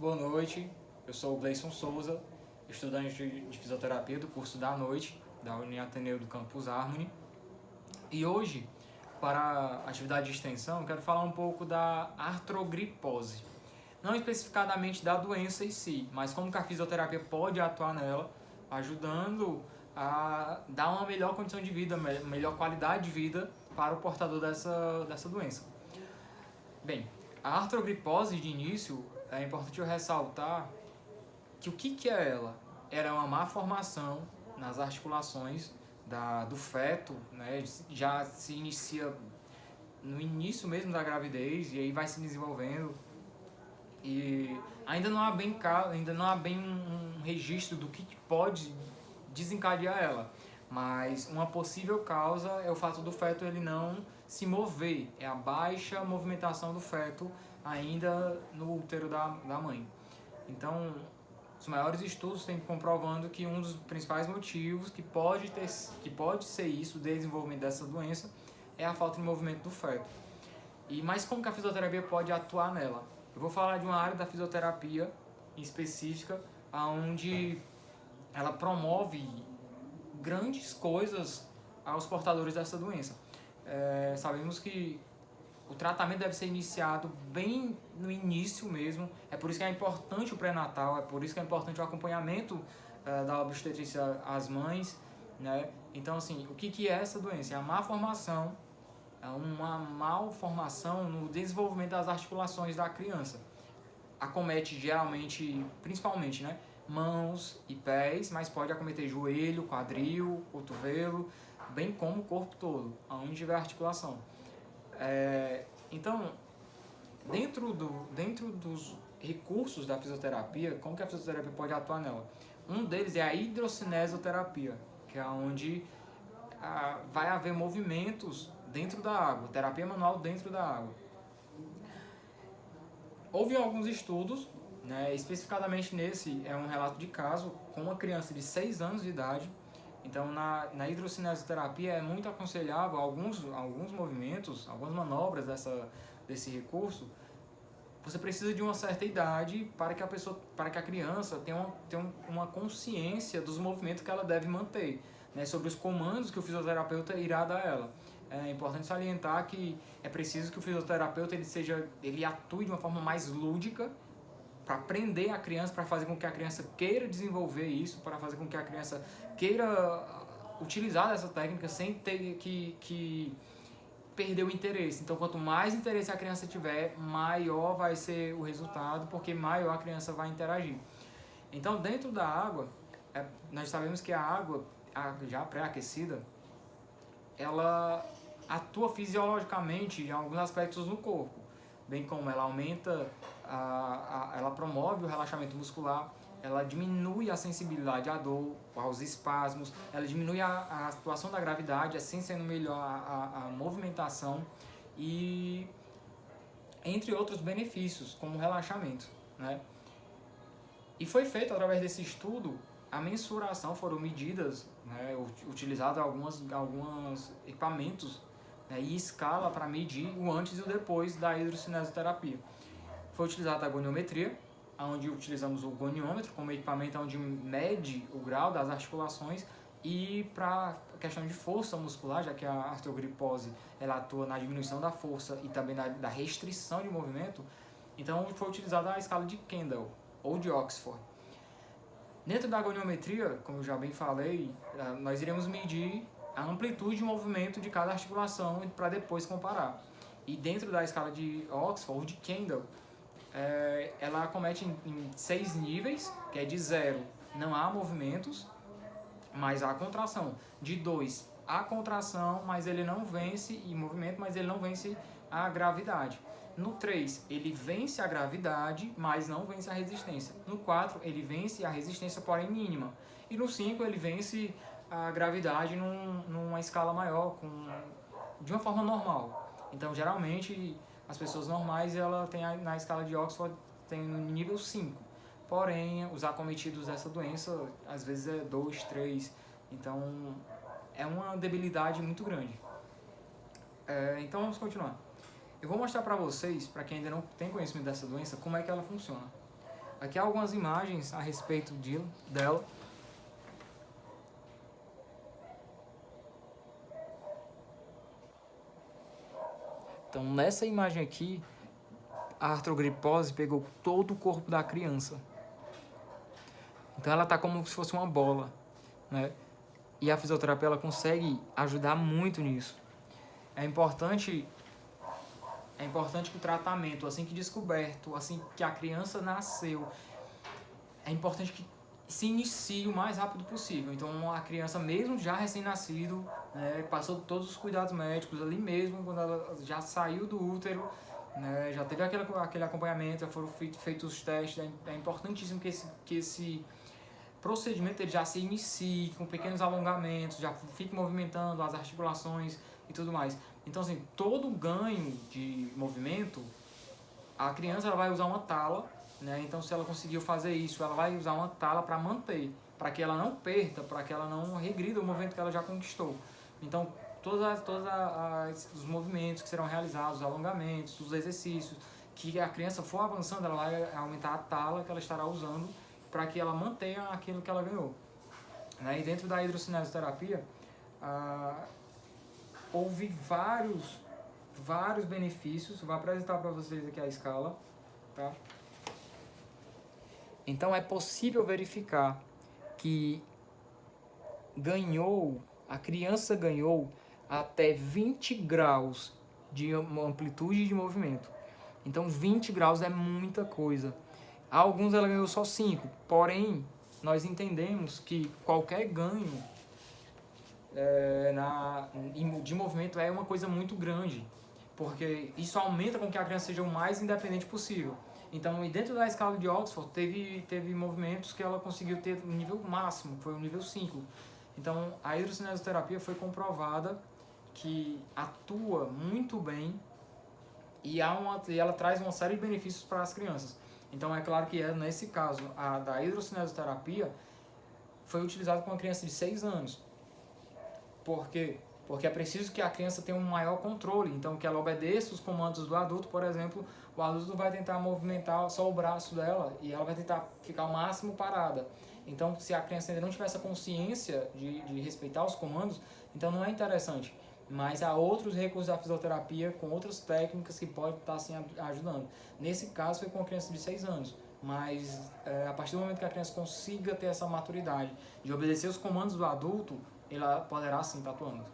Boa noite, eu sou o Gleison Souza, estudante de fisioterapia do curso da noite da Uniateneu do Campus Harmony. E hoje, para a atividade de extensão, eu quero falar um pouco da artrogripose. Não especificadamente da doença em si, mas como que a fisioterapia pode atuar nela, ajudando a dar uma melhor condição de vida, melhor qualidade de vida para o portador dessa doença. Bem, a artrogripose de início, é importante eu ressaltar que o que é ela? Ela é uma má formação nas articulações do feto, né? Já se inicia no início mesmo da gravidez e aí vai se desenvolvendo e ainda não há bem um registro do que pode desencadear ela, mas uma possível causa é o fato do feto ele não se mover, é a baixa movimentação do feto ainda no útero da mãe. Então, os maiores estudos têm comprovando que um dos principais motivos que pode ser isso, o desenvolvimento dessa doença, é a falta de movimento do feto. Mas como que a fisioterapia pode atuar nela? Eu vou falar de uma área da fisioterapia em específica, onde ela promove grandes coisas aos portadores dessa doença. Sabemos que o tratamento deve ser iniciado bem no início mesmo, é por isso que é importante o pré-natal, é por isso que é importante o acompanhamento da obstetrícia às mães, né? Então, assim, o que é essa doença? É a malformação, é uma malformação no desenvolvimento das articulações da criança. Acomete geralmente, principalmente, né, mãos e pés, mas pode acometer joelho, quadril, cotovelo, bem como o corpo todo, onde tiver articulação. Então, dentro dos recursos da fisioterapia, como que a fisioterapia pode atuar nela? Um deles é a hidrocinesioterapia, que é onde vai haver movimentos dentro da água, terapia manual dentro da água. Houve alguns estudos, né, especificadamente nesse é um relato de caso com uma criança de 6 anos de idade. Então, na hidrocinesioterapia é muito aconselhável alguns movimentos, algumas manobras desse recurso. Você precisa de uma certa idade para que a criança tenha uma consciência dos movimentos que ela deve manter, né, sobre os comandos que o fisioterapeuta irá dar a ela. É importante salientar que é preciso que o fisioterapeuta ele atue de uma forma mais lúdica para prender a criança, para fazer com que a criança queira desenvolver isso, para fazer com que a criança queira utilizar essa técnica sem ter que perder o interesse. Então, quanto mais interesse a criança tiver, maior vai ser o resultado, porque maior a criança vai interagir. Então, dentro da água, nós sabemos que a água, já pré-aquecida, ela atua fisiologicamente em alguns aspectos no corpo, bem como ela aumenta, ela promove o relaxamento muscular, ela diminui a sensibilidade à dor, aos espasmos, ela diminui a atuação da gravidade, assim sendo melhor a movimentação e entre outros benefícios, como relaxamento, né? E foi feito através desse estudo a mensuração, foram medidas, né, utilizados alguns equipamentos, né, e escala para medir o antes e o depois da hidrocinesioterapia. Foi utilizada a goniometria, onde utilizamos o goniômetro como equipamento onde mede o grau das articulações, e para a questão de força muscular, já que a artrogripose ela atua na diminuição da força e também da restrição de movimento, então foi utilizada a escala de Kendall ou de Oxford. Dentro da goniometria, como eu já bem falei, nós iremos medir a amplitude de movimento de cada articulação para depois comparar. E dentro da escala de Oxford, ou de Kendall, ela acomete em 6 níveis, que é de 0, não há movimentos, mas há contração. De 2, há contração, mas ele não vence, e movimento, mas ele não vence a gravidade. No 3, ele vence a gravidade, mas não vence a resistência. No 4, ele vence a resistência, porém mínima. E no 5, ele vence a gravidade numa escala maior, de uma forma normal. Então, geralmente, as pessoas normais, ela tem na escala de Oxford, tem no nível 5. Porém, os acometidos dessa doença, às vezes é 2, 3. Então, é uma debilidade muito grande. Então, vamos continuar. Eu vou mostrar para vocês, para quem ainda não tem conhecimento dessa doença, como é que ela funciona. Aqui há algumas imagens a respeito dela. Então, nessa imagem aqui, a artrogripose pegou todo o corpo da criança. Então, ela está como se fosse uma bola, né? E a fisioterapia ela consegue ajudar muito nisso. É importante que o tratamento, assim que descoberto, assim que a criança nasceu, é importante que se inicie o mais rápido possível. Então, a criança, mesmo já recém-nascido, né, passou todos os cuidados médicos ali mesmo, quando ela já saiu do útero, né, já teve aquele acompanhamento, já foram feitos os testes. É importantíssimo que esse procedimento ele já se inicie com pequenos alongamentos, já fique movimentando as articulações e tudo mais. Então, assim, todo ganho de movimento, a criança ela vai usar uma tala, né? Então, se ela conseguiu fazer isso, ela vai usar uma tala para manter, para que ela não perca, para que ela não regrida o movimento que ela já conquistou. Então, todos os movimentos que serão realizados, os alongamentos, os exercícios, que a criança for avançando, ela vai aumentar a tala que ela estará usando para que ela mantenha aquilo que ela ganhou. Né? E dentro da hidrocinesiologia, houve vários benefícios. Vou apresentar para vocês aqui a escala. Tá? Então, é possível verificar que a criança ganhou até 20 graus de amplitude de movimento. Então, 20 graus é muita coisa. Alguns ela ganhou só 5, porém, nós entendemos que qualquer ganho de movimento é uma coisa muito grande, porque isso aumenta com que a criança seja o mais independente possível. Então, dentro da escala de Oxford, teve movimentos que ela conseguiu ter no nível máximo, foi o nível 5. Então, a hidrocinesiologia foi comprovada que atua muito bem e ela traz uma série de benefícios para as crianças. Então, é claro que nesse caso, a da hidrocinesiologia foi utilizada com uma criança de 6 anos. Por quê? Porque é preciso que a criança tenha um maior controle. Então, que ela obedeça os comandos do adulto, por exemplo. O adulto vai tentar movimentar só o braço dela e ela vai tentar ficar ao máximo parada. Então, se a criança ainda não tiver essa consciência de respeitar os comandos, então não é interessante. Mas há outros recursos da fisioterapia com outras técnicas que podem estar assim, ajudando. Nesse caso, foi com uma criança de 6 anos. Mas a partir do momento que a criança consiga ter essa maturidade de obedecer os comandos do adulto, ela poderá sim estar atuando.